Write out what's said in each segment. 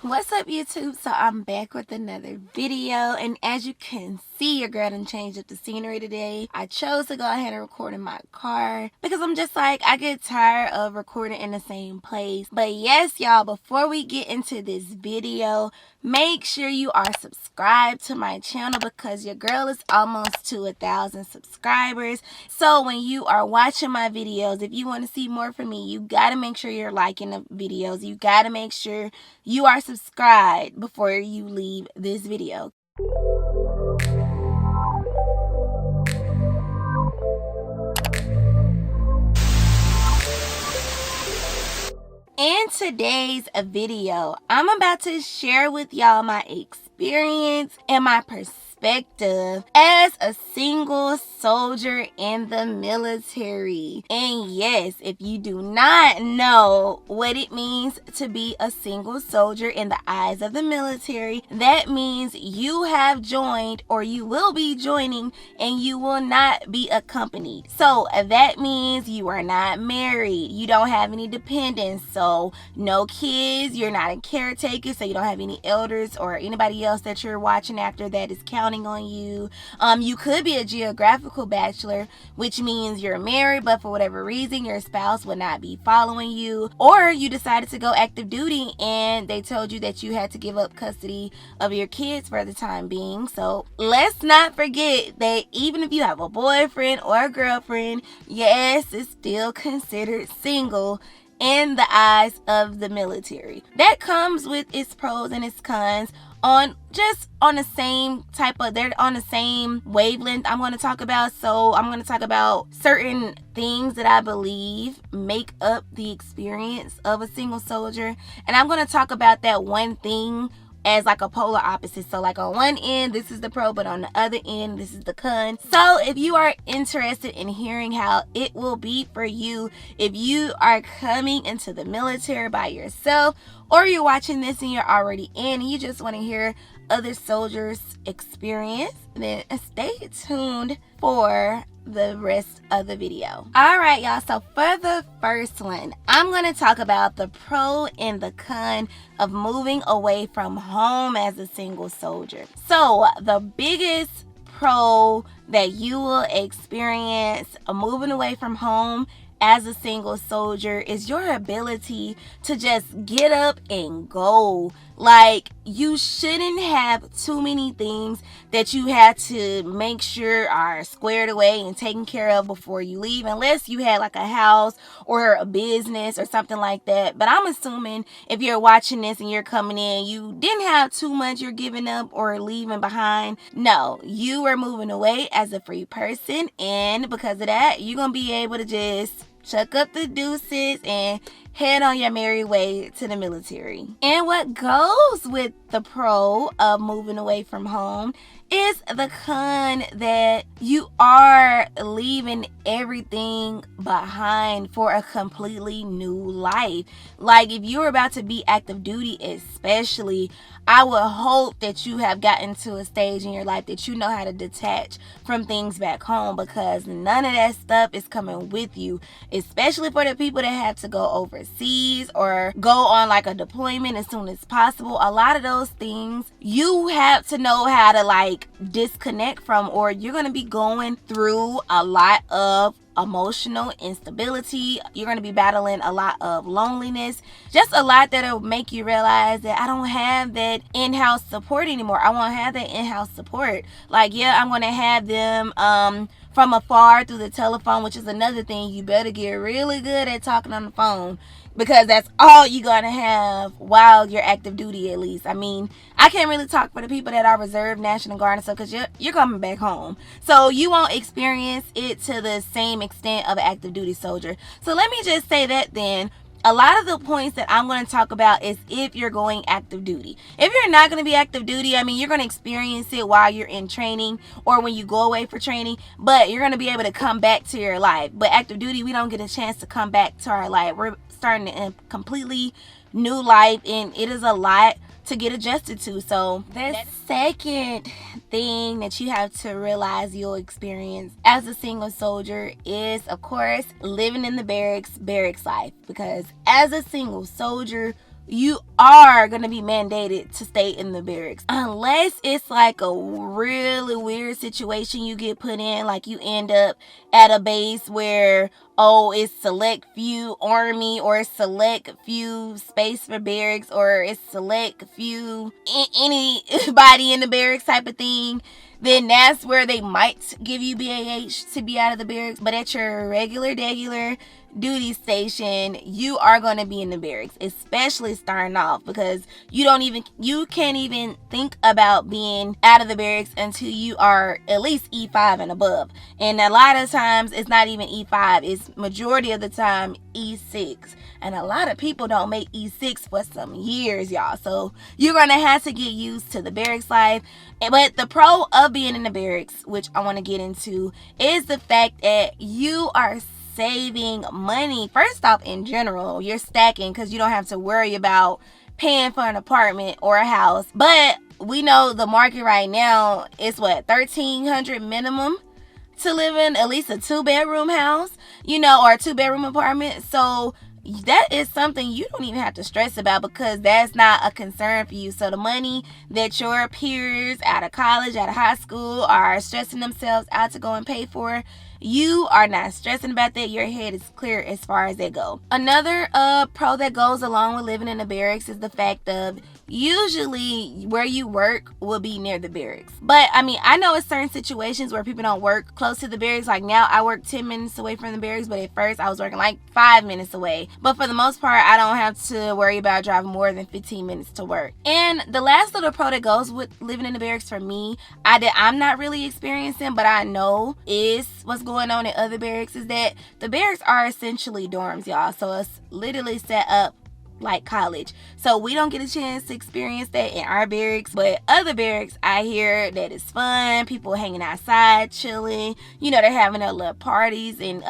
What's up, YouTube? So I'm back with another video, and as you can see, your girl done changed up the scenery today. I chose to go ahead and record in my car because I'm just like, I get tired of recording in the same place. But yes, y'all, before we get into this video, make sure you are subscribed to my channel because your girl is almost to 1,000 subscribers. So when you are watching my videos, if you want to see more from me, you gotta make sure you're liking the videos. You gotta make sure you are subscribed before you leave this video. In today's video, I'm about to share with y'all my experience and my perspective as a single soldier in the military. And yes, if you do not know what it means to be a single soldier in the eyes of the military, that means you have joined or you will be joining and you will not be accompanied. So that means you are not married, you don't have any dependents, so no kids, you're not a caretaker, so you don't have any elders or anybody else that you're watching after that is counting on you. You could be a geographical bachelor, which means you're married, but for whatever reason your spouse will not be following you, or you decided to go active duty and they told you that you had to give up custody of your kids for the time being. So let's not forget that even if you have a boyfriend or a girlfriend, yes, it's still considered single in the eyes of the military. That comes with its pros and its cons on the same type of, they're on the same wavelength I'm going to talk about. So I'm going to talk about certain things that I believe make up the experience of a single soldier, and I'm going to talk about that one thing as like a polar opposite. So like on one end this is the pro, but on the other end this is the con. So if you are interested in hearing how it will be for you if you are coming into the military by yourself, or you're watching this and you're already in and you just want to hear other soldiers' experience, then stay tuned for the rest of the video. Alright, y'all, so for the first one, I'm going to talk about the pro and the con of moving away from home as a single soldier. So the biggest pro that you will experience moving away from home as a single soldier is your ability to just get up and go. Like, you shouldn't have too many things that you have to make sure are squared away and taken care of before you leave, unless you had like a house or a business or something like that. But I'm assuming if you're watching this and you're coming in, you didn't have too much you're giving up or leaving behind. No, you were moving away as a free person, and because of that, you're gonna be able to just chuck up the deuces and head on your merry way to the military. And what goes with the pro of moving away from home is the con that you are leaving everything behind for a completely new life. Like if you're about to be active duty especially, I would hope that you have gotten to a stage in your life that you know how to detach from things back home, because none of that stuff is coming with you, especially for the people that have to go overseas or go on like a deployment as soon as possible. A lot of those things you have to know how to like disconnect from, or you're going to be going through a lot of emotional instability. You're going to be battling a lot of loneliness, just a lot that'll make you realize that I don't have that in-house support anymore. I won't have that in-house support. Like, yeah, I'm going to have them from afar through the telephone, which is another thing. You better get really good at talking on the phone, because that's all you're gonna have while you're active duty, at least. I mean, I can't really talk for the people that are reserve, National Guard and stuff, because you're coming back home, so you won't experience it to the same extent of an active duty soldier. So let me just say that then, a lot of the points that I'm going to talk about is if you're going active duty. If you're not going to be active duty, I mean, you're going to experience it while you're in training or when you go away for training, but you're going to be able to come back to your life. But active duty, we don't get a chance to come back to our life. We're starting a completely new life, and it is a lot to get adjusted to. So the second thing that you have to realize you'll experience as a single soldier is, of course, living in the barracks life. Because as a single soldier, you are going to be mandated to stay in the barracks. Unless it's like a really weird situation you get put in, like you end up at a base where, oh, it's select few army, or it's select few space for barracks, or it's select few anybody in the barracks type of thing. Then that's where they might give you BAH to be out of the barracks. But at your regular duty station, you are going to be in the barracks, especially starting off, because you can't even think about being out of the barracks until you are at least E5 and above. And a lot of times it's not even E5, it's majority of the time E6. And a lot of people don't make E6 for some years, y'all. So you're going to have to get used to the barracks life. But the pro of being in the barracks, which I want to get into, is the fact that you are saving money. First off, in general, you're stacking because you don't have to worry about paying for an apartment or a house. But we know the market right now is what, $1,300 minimum to live in at least a 2-bedroom house, or a 2-bedroom apartment. So that is something you don't even have to stress about, because that's not a concern for you. So the money that your peers out of college, out of high school are stressing themselves out to go and pay for, you are not stressing about that. Your head is clear as far as they go. Another pro that goes along with living in the barracks is the fact of usually where you work will be near the barracks. But I know it's certain situations where people don't work close to the barracks. Like now I work 10 minutes away from the barracks, but at first I was working like 5 minutes away. But for the most part, I don't have to worry about driving more than 15 minutes to work. And the last little pro that goes with living in the barracks for me, I'm not really experiencing, but I know is what's going on in other barracks, is that the barracks are essentially dorms, y'all. So it's literally set up like college. So we don't get a chance to experience that in our barracks, but other barracks, I hear that it's fun. People hanging outside, chilling. They're having their little parties and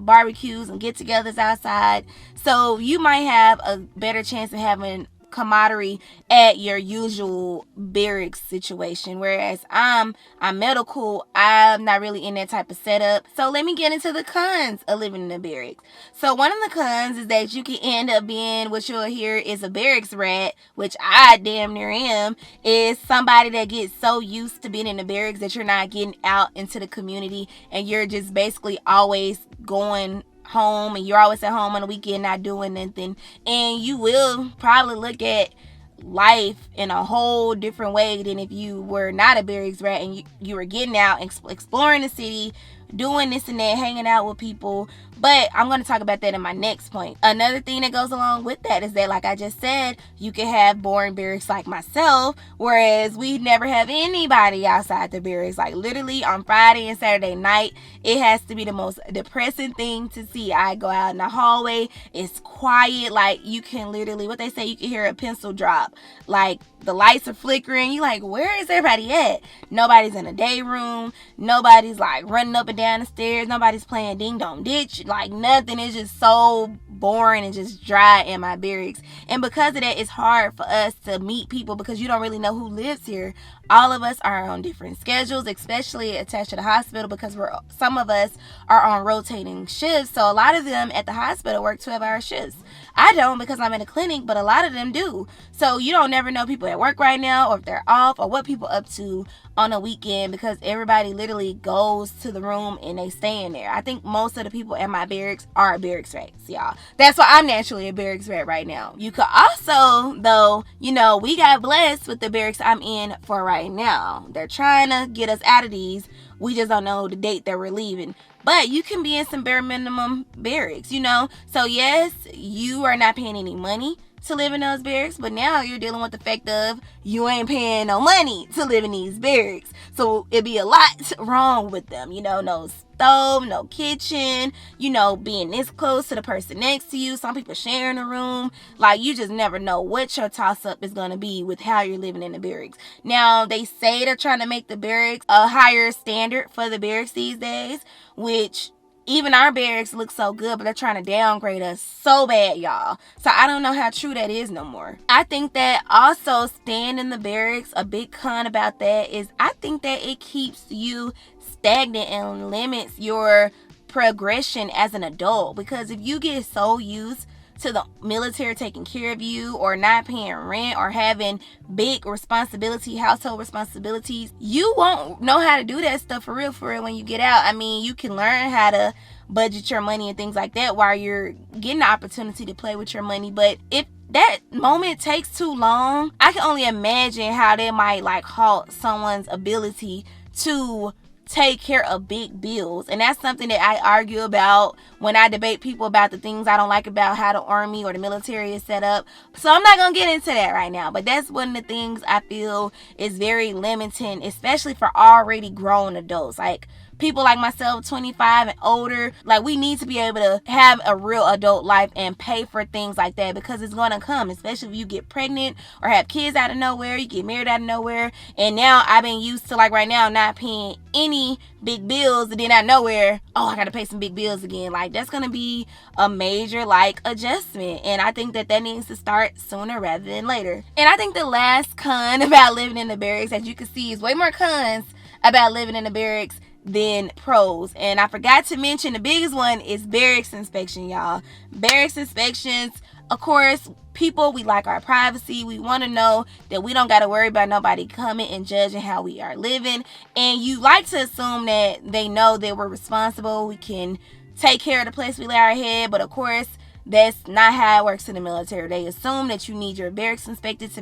barbecues and get-togethers outside. So you might have a better chance of having camaraderie at your usual barracks situation, whereas I'm medical, I'm not really in that type of setup. So let me get into the cons of living in a barracks. So one of the cons is that you can end up being, what you'll hear is a barracks rat, which I damn near am, is somebody that gets so used to being in the barracks that you're not getting out into the community, and you're just basically always going home, and you're always at home on the weekend not doing anything. And you will probably look at life in a whole different way than if you were not a barracks rat and you were getting out, exploring the city, doing this and that, hanging out with people. But I'm going to talk about that in my next point. Another thing that goes along with that is that, like I just said, you can have boring barracks like myself, whereas we never have anybody outside the barracks. Like literally on Friday and Saturday night, it has to be the most depressing thing to see. I go out in the hallway, it's quiet, like you can literally, what they say, you can hear a pencil drop. Like the lights are flickering. You like, where is everybody at? Nobody's in a day room. Nobody's like running up and down the stairs. Nobody's playing ding dong ditch. Like nothing. Is just so boring and just dry in my barracks. And because of that, it's hard for us to meet people because you don't really know who lives here. All of us are on different schedules, especially attached to the hospital, because some of us are on rotating shifts. So a lot of them at the hospital work 12-hour shifts. I don't, because I'm in a clinic, but a lot of them do. So you don't never know people at work right now, or if they're off, or what people up to on a weekend, because everybody literally goes to the room and they stay in there. I think most of the people at my barracks are barracks rats, y'all. That's why I'm naturally a barracks rat right now. You could also, though, we got blessed with the barracks I'm in for right now. They're trying to get us out of these. We just don't know the date that we're leaving. But you can be in some bare minimum barracks, So yes, you are not paying any money to live in those barracks, but now you're dealing with the fact of you ain't paying no money to live in these barracks. So it'd be a lot wrong with them, no stove, no kitchen, being this close to the person next to you. Some people sharing a room. Like, you just never know what your toss up is going to be with how you're living in the barracks. Now, they say they're trying to make the barracks a higher standard for the barracks these days, which even our barracks look so good, but they're trying to downgrade us so bad, y'all. So I don't know how true that is no more. I think that also staying in the barracks, a big con about that is I think that it keeps you stagnant and limits your progression as an adult. Because if you get so used to the military taking care of you, or not paying rent, or having big household responsibilities, you won't know how to do that stuff for real when you get out. I mean, you can learn how to budget your money and things like that while you're getting the opportunity to play with your money. But if that moment takes too long, I can only imagine how that might like halt someone's ability to take care of big bills. And that's something that I argue about when I debate people about the things I don't like about how the army or the military is set up. So I'm not gonna get into that right now, but that's one of the things I feel is very limiting, especially for already grown adults. Like people like myself, 25 and older, like we need to be able to have a real adult life and pay for things like that, because it's gonna come, especially if you get pregnant or have kids out of nowhere, you get married out of nowhere. And now I've been used to, like right now, not paying any big bills, and then out of nowhere, oh, I gotta pay some big bills again. Like that's gonna be a major like adjustment, and I think that needs to start sooner rather than later. And I think the last con about living in the barracks, as you can see, is way more cons about living in the barracks than pros. And I forgot to mention the biggest one is barracks inspection, y'all. Barracks inspections, of course, people, we like our privacy. We want to know that we don't got to worry about nobody coming and judging how we are living. And you like to assume that they know that we're responsible, we can take care of the place we lay our head. But of course, that's not how it works in the military. They assume that you need your barracks inspected to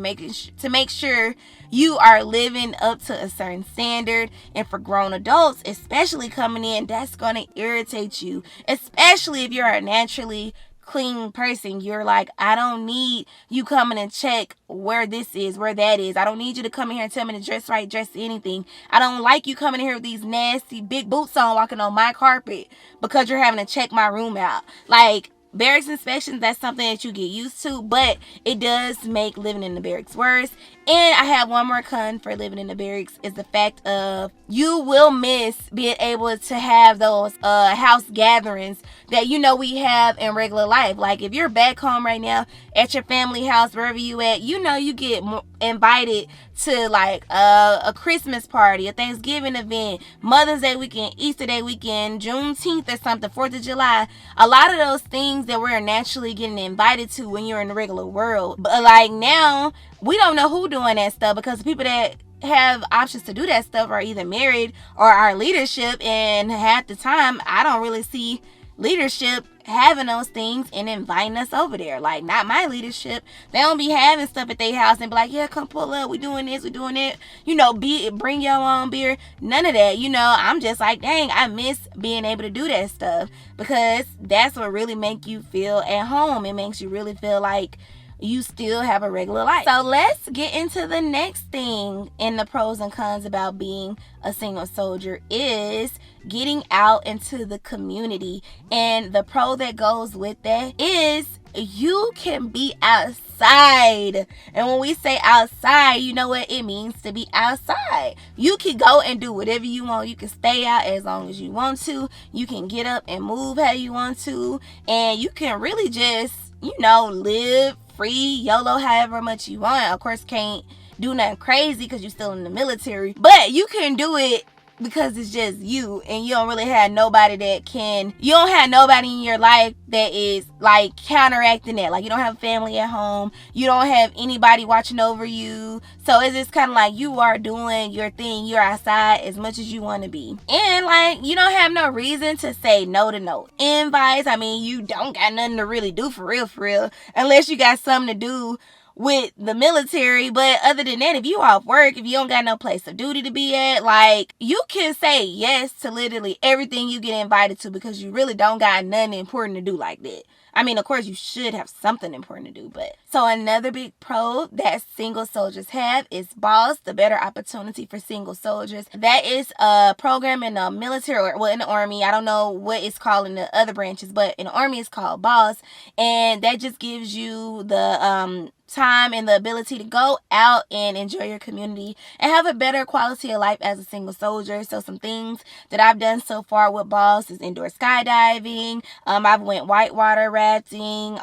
make sure you are living up to a certain standard. And for grown adults, especially coming in, that's going to irritate you, especially if you're a naturally clean person. You're like, I don't need you coming and check where this is, where that is. I don't need you to come in here and tell me to dress right, dress anything. I don't like you coming in here with these nasty big boots on, walking on my carpet because you're having to check my room out. Like, barracks inspections, that's something that you get used to, but it does make living in the barracks worse. And I have one more con for living in the barracks, is the fact of you will miss being able to have those house gatherings that we have in regular life. Like if you're back home right now at your family house, wherever you at, you get invited to like a Christmas party, a Thanksgiving event, Mother's Day weekend, Easter Day weekend, Juneteenth or something, 4th of July. A lot of those things that we're naturally getting invited to when you're in the regular world. But like now, we don't know who doing that stuff, because the people that have options to do that stuff are either married or our leadership. And half the time, I don't really see leadership having those things and inviting us over there. Like, not my leadership. They don't be having stuff at their house and be like, yeah, come pull up, we doing this, we doing it, bring your own beer. None of that. I'm just like, dang, I miss being able to do that stuff, because that's what really make you feel at home. It makes you really feel like you still have a regular life. So let's get into the next thing in the pros and cons about being a single soldier, is getting out into the community. And the pro that goes with that is you can be outside. And when we say outside, you know what it means to be outside. You can go and do whatever you want. You can stay out as long as you want to. You can get up and move how you want to. And you can really just, live free, YOLO, however much you want. Of course, can't do nothing crazy because you're still in the military. But you can do it because it's just you, and you don't really have nobody you don't have nobody in your life that is like counteracting that. Like, you don't have family at home, you don't have anybody watching over you, so it's just kind of like you are doing your thing. You're outside as much as you want to be, and like you don't have no reason to say no to no invites. I mean, you don't got nothing to really do for real, unless you got something to do with the military. But other than that, if you off work, if you don't got no place of duty to be at, like, you can say yes to literally everything you get invited to, because you really don't got nothing important to do like that. I mean, of course, you should have something important to do, but. So another big pro that single soldiers have is BOSS, the Better Opportunity for Single Soldiers. That is a program in the military, or in the Army. I don't know what it's called in the other branches, but in the Army it's called BOSS. And that just gives you the time and the ability to go out and enjoy your community and have a better quality of life as a single soldier. So some things that I've done so far with BOSS is indoor skydiving. I've went whitewater rafting.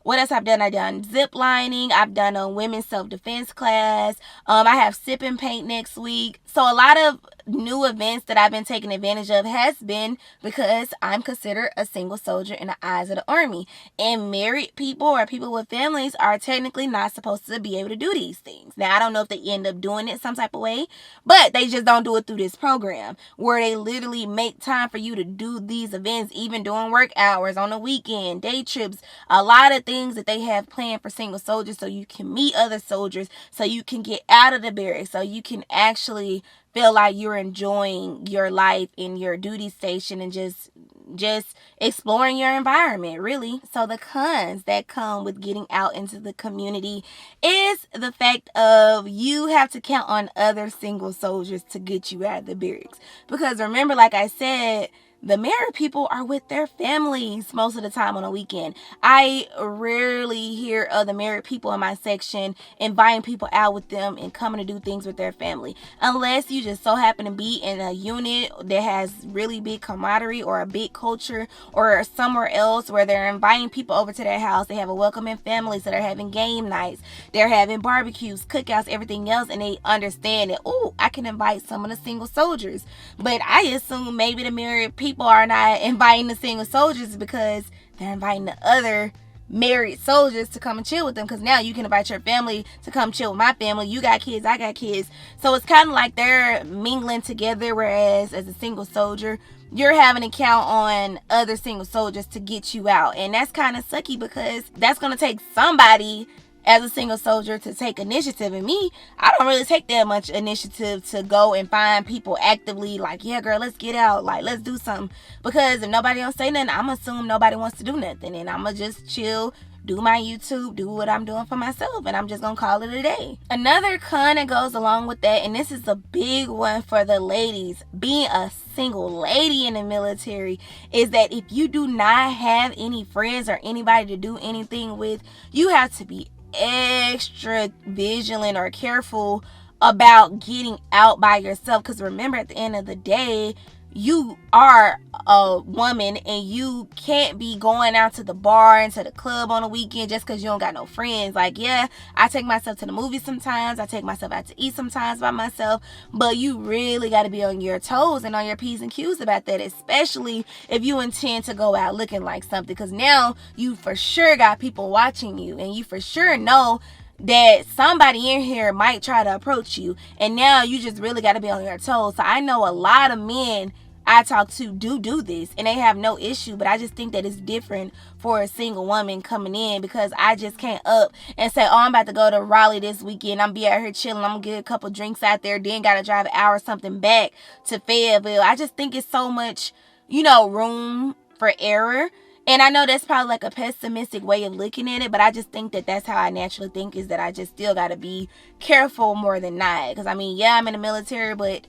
What else I've done? I've done zip lining. I've done a women's self-defense class. I have sip and paint next week. So a lot of new events that I've been taking advantage of has been because I'm considered a single soldier in the eyes of the Army. And married people or people with families are technically not supposed to be able to do these things. Now, I don't know if they end up doing it some type of way, but they just don't do it through this program where they literally make time for you to do these events, even during work hours, on the weekend, day trips, a lot of things that they have planned for single soldiers so you can meet other soldiers, so you can get out of the barracks, so you can actually feel like you're enjoying your life in your duty station and just exploring your environment, really. So the cons that come with getting out into the community is the fact of you have to count on other single soldiers to get you out of the barracks. Because remember, like I said, the married people are with their families most of the time on a weekend. I rarely hear of the married people in my section inviting people out with them and coming to do things with their family. Unless you just so happen to be in a unit that has really big camaraderie or a big culture, or somewhere else where they're inviting people over to their house. They have a welcoming family, so they're having game nights. They're having barbecues, cookouts, everything else. And they understand that, oh, I can invite some of the single soldiers. But I assume maybe the married people are not inviting the single soldiers because they're inviting the other married soldiers to come and chill with them, because now you can invite your family to come chill with my family. You got kids, I got kids. So it's kind of like they're mingling together, whereas as a single soldier, you're having to count on other single soldiers to get you out. And that's kind of sucky because that's going to take somebody as a single soldier to take initiative. And me, I don't really take that much initiative to go and find people actively like, yeah, girl, let's get out, like, let's do something. Because if nobody else say nothing, I'm assuming nobody wants to do nothing, and I'm gonna just chill, do my YouTube, do what I'm doing for myself, and I'm just gonna call it a day. Another con that goes along with that, and this is a big one for the ladies, being a single lady in the military, is that if you do not have any friends or anybody to do anything with, you have to be extra vigilant or careful about getting out by yourself. Because remember, at the end of the day, you are a woman and you can't be going out to the bar and to the club on the weekend just because you don't got no friends. Like, yeah, I take myself to the movies sometimes, I take myself out to eat sometimes by myself, but you really got to be on your toes and on your P's and Q's about that, especially if you intend to go out looking like something, because now you for sure got people watching you, and you for sure know that somebody in here might try to approach you, and now you just really got to be on your toes. So I know a lot of men I talk to do this, and they have no issue, but I just think that it's different for a single woman coming in, because I just can't up and say, oh, I'm about to go to Raleigh this weekend, I'm be out here chilling, I'm gonna get a couple drinks out there, then gotta drive an hour or something back to Fayetteville. I just think it's so much, room for error. And I know that's probably like a pessimistic way of looking at it, but I just think that that's how I naturally think, is that I just still gotta be careful more than not. Because I'm in the military, but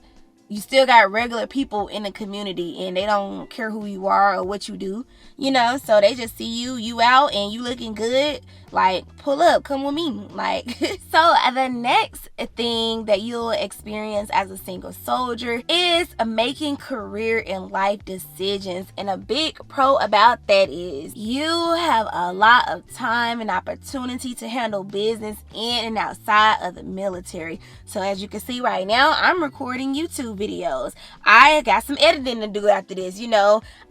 you still got regular people in the community, and they don't care who you are or what you do, so they just see you out and you looking good, like, pull up, come with me, like. So the next thing that you'll experience as a single soldier is making career and life decisions. And a big pro about that is you have a lot of time and opportunity to handle business in and outside of the military. So as you can see right now, I'm recording YouTube videos. I got some editing to do after this.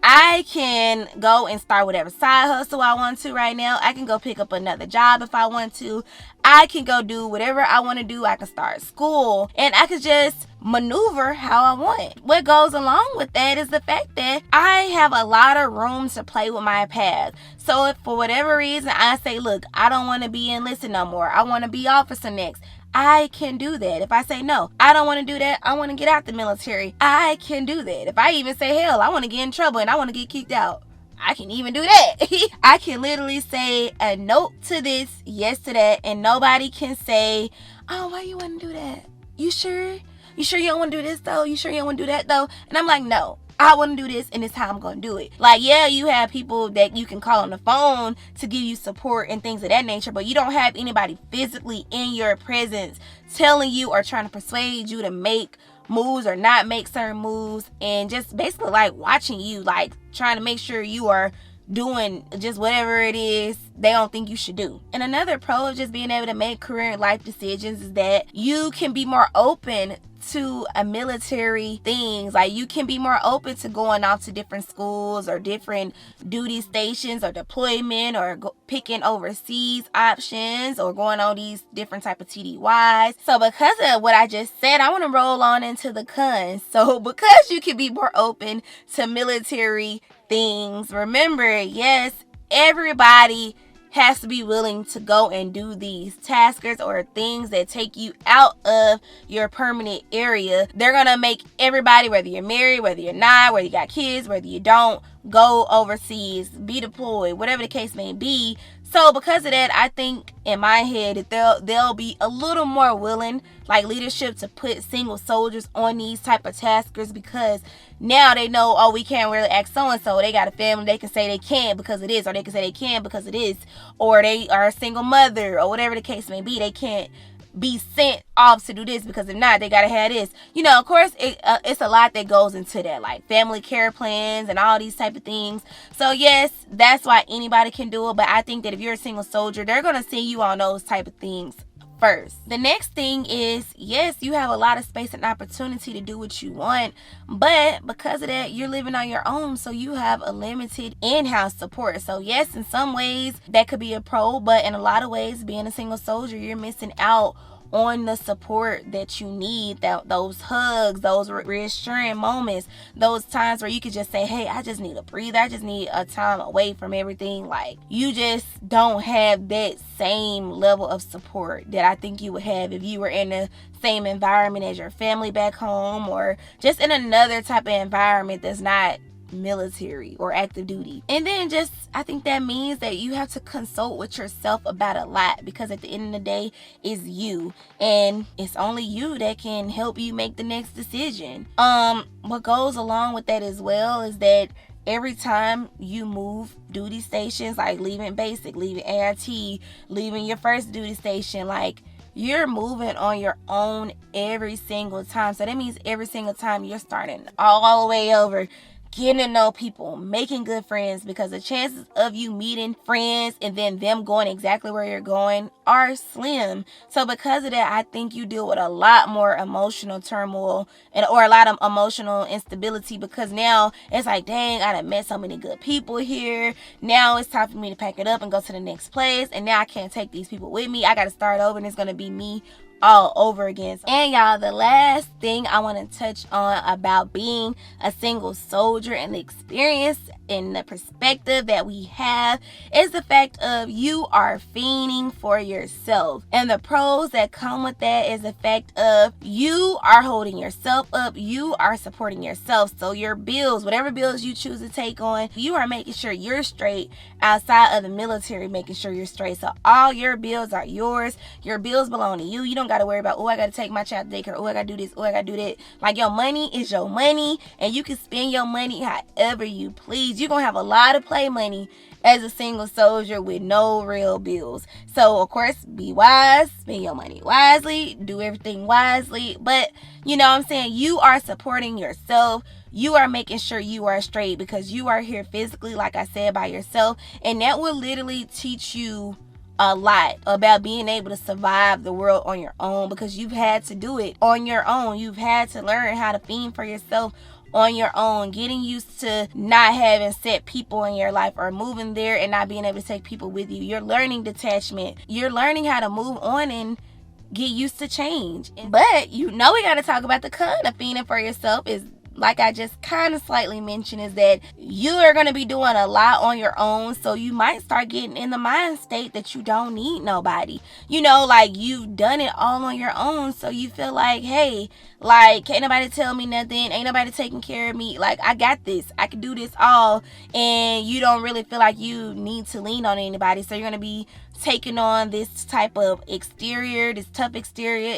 I can go and start whatever side hustle I want to right now. I can go pick up another job if I want to. I can go do whatever I want to do. I can start school, and I can just maneuver how I want. What goes along with that is the fact that I have a lot of room to play with my path. So if for whatever reason I say, look, I don't want to be enlisted no more, I want to be officer next, I can do that. If I say, no, I don't want to do that, I want to get out the military, I can do that. If I even say, hell, I want to get in trouble and I want to get kicked out, I can even do that. I can literally say a note to this, yes to that, and nobody can say, oh, why you want to do that? You sure? You sure you don't want to do this though? You sure you don't want to do that though? And I'm like, no, I want to do this, and this is how I'm going to do it. Like, yeah, you have people that you can call on the phone to give you support and things of that nature, but you don't have anybody physically in your presence telling you or trying to persuade you to make moves or not make certain moves, and just basically like watching you, like trying to make sure you are doing just whatever it is they don't think you should do. And another pro of just being able to make career and life decisions is that you can be more open to a military things. Like, you can be more open to going off to different schools or different duty stations or deployment, or picking overseas options, or going on these different type of TDYs. So because of what I just said, I want to roll on into the cons. So because you can be more open to military things, remember, yes, everybody has to be willing to go and do these taskers or things that take you out of your permanent area. They're gonna make everybody, whether you're married, whether you're not, whether you got kids, whether you don't, go overseas, be deployed, whatever the case may be. So because of that, I think in my head that they'll be a little more willing, like leadership, to put single soldiers on these type of taskers, because now they know, oh, we can't really ask so-and-so. They got a family. They can say they can't because it is, or they can say they can because it is, or they are a single mother, or whatever the case may be. They can't be sent off to do this because if not, they gotta have this. You know, of course, it's a lot that goes into that, like family care plans and all these type of things. So yes, that's why anybody can do it. But I think that if you're a single soldier, they're gonna see you on those type of things first. The next thing is, yes, you have a lot of space and opportunity to do what you want, but because of that, you're living on your own, so you have a limited in-house support. So yes, in some ways that could be a pro, but in a lot of ways, being a single soldier, you're missing out on the support that you need, that those hugs, those reassuring moments, those times where you could just say, hey, I just need a breather, I just need a time away from everything. Like, you just don't have that same level of support that I think you would have if you were in the same environment as your family back home, or just in another type of environment that's not military or active duty. And then just, I think that means that you have to consult with yourself about a lot, because at the end of the day, it's you, and it's only you that can help you make the next decision. What goes along with that as well is that every time you move duty stations, like leaving basic, leaving ART, leaving your first duty station, like, you're moving on your own every single time. So that means every single time you're starting all the way over, getting to know people, making good friends, because the chances of you meeting friends and then them going exactly where you're going are slim. So because of that, I think you deal with a lot more emotional turmoil or a lot of emotional instability, because now it's like, dang, I done met so many good people here. Now it's time for me to pack it up and go to the next place, and now I can't take these people with me. I got to start over, and it's going to be me all over again. And y'all, the last thing I want to touch on about being a single soldier and the experience and the perspective that we have is the fact of you are fiending for yourself. And the pros that come with that is the fact of you are holding yourself up, you are supporting yourself. So your bills, whatever bills you choose to take on, you are making sure you're straight outside of the military, making sure you're straight. So all your bills are yours. Your bills belong to you. You don't got to worry about, oh, I got to take my child to daycare, oh, I got to do this, oh, I got to do that. Like, your money is your money, and you can spend your money however you please. You're going to have a lot of play money as a single soldier with no real bills. So, of course, be wise, spend your money wisely, do everything wisely. But, you know what I'm saying? You are supporting yourself. You are making sure you are straight, because you are here physically, like I said, by yourself. And that will literally teach you a lot about being able to survive the world on your own, because you've had to do it on your own. You've had to learn how to fend for yourself on your own, getting used to not having set people in your life, or moving there and not being able to take people with you. You're learning detachment. You're learning how to move on and get used to change. But you know, we got to talk about the con of fending for yourself is, like I just kind of slightly mentioned, is that you are going to be doing a lot on your own. So you might start getting in the mind state that you don't need nobody. You know, like, you've done it all on your own. So you feel like, hey, like, can't nobody tell me nothing. Ain't nobody taking care of me. Like, I got this. I can do this all. And you don't really feel like you need to lean on anybody. So you're going to be taking on this type of exterior, this tough exterior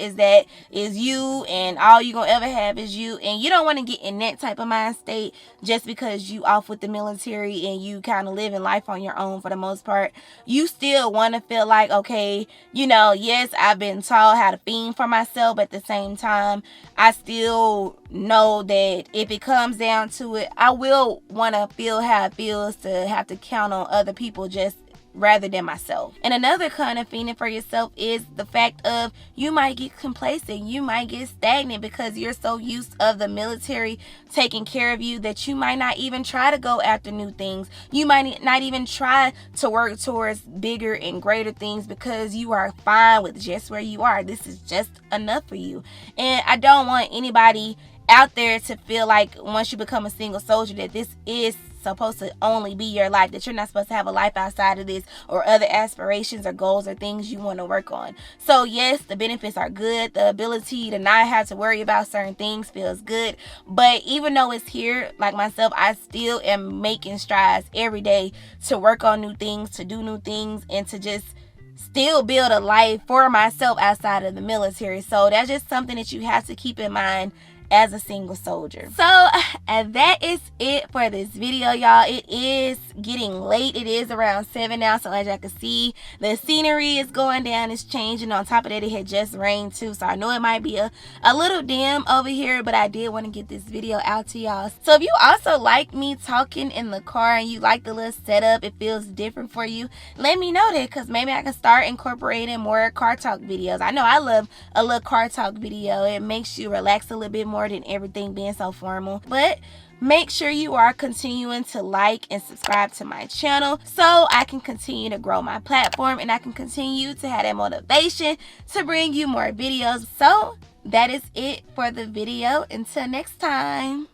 is you, and all you're gonna ever have is you. And you don't want to get in that type of mind state just because you off with the military and you kind of living life on your own for the most part. You still want to feel like, okay, you know, yes, I've been taught how to fend for myself, but at the same time, I still know that if it comes down to it, I will want to feel how it feels to have to count on other people just rather than myself. And another kind of feeling for yourself is the fact of you might get complacent, you might get stagnant because you're so used of the military taking care of you that you might not even try to go after new things. You might not even try to work towards bigger and greater things because you are fine with just where you are. This is just enough for you. And I don't want anybody out there to feel like once you become a single soldier that this is supposed to only be your life, that you're not supposed to have a life outside of this or other aspirations or goals or things you want to work on. So yes, the benefits are good. The ability to not have to worry about certain things feels good. But even though it's here, like myself, I still am making strides every day to work on new things, to do new things, and to just still build a life for myself outside of the military. So that's just something that you have to keep in mind as a single soldier. So and that is it for this video, y'all. It is getting late. It is around 7 now, so as y'all can see, the scenery is going down, it's changing. On top of that, it had just rained too, so I know it might be a little dim over here, but I did want to get this video out to y'all. So if you also like me talking in the car and you like the little setup, it feels different for you, let me know that, because maybe I can start incorporating more car talk videos. I know I love a little car talk video. It makes you relax a little bit more than everything being so formal. But make sure you are continuing to like and subscribe to my channel so I can continue to grow my platform and I can continue to have that motivation to bring you more videos. So that is it for the video. Until next time.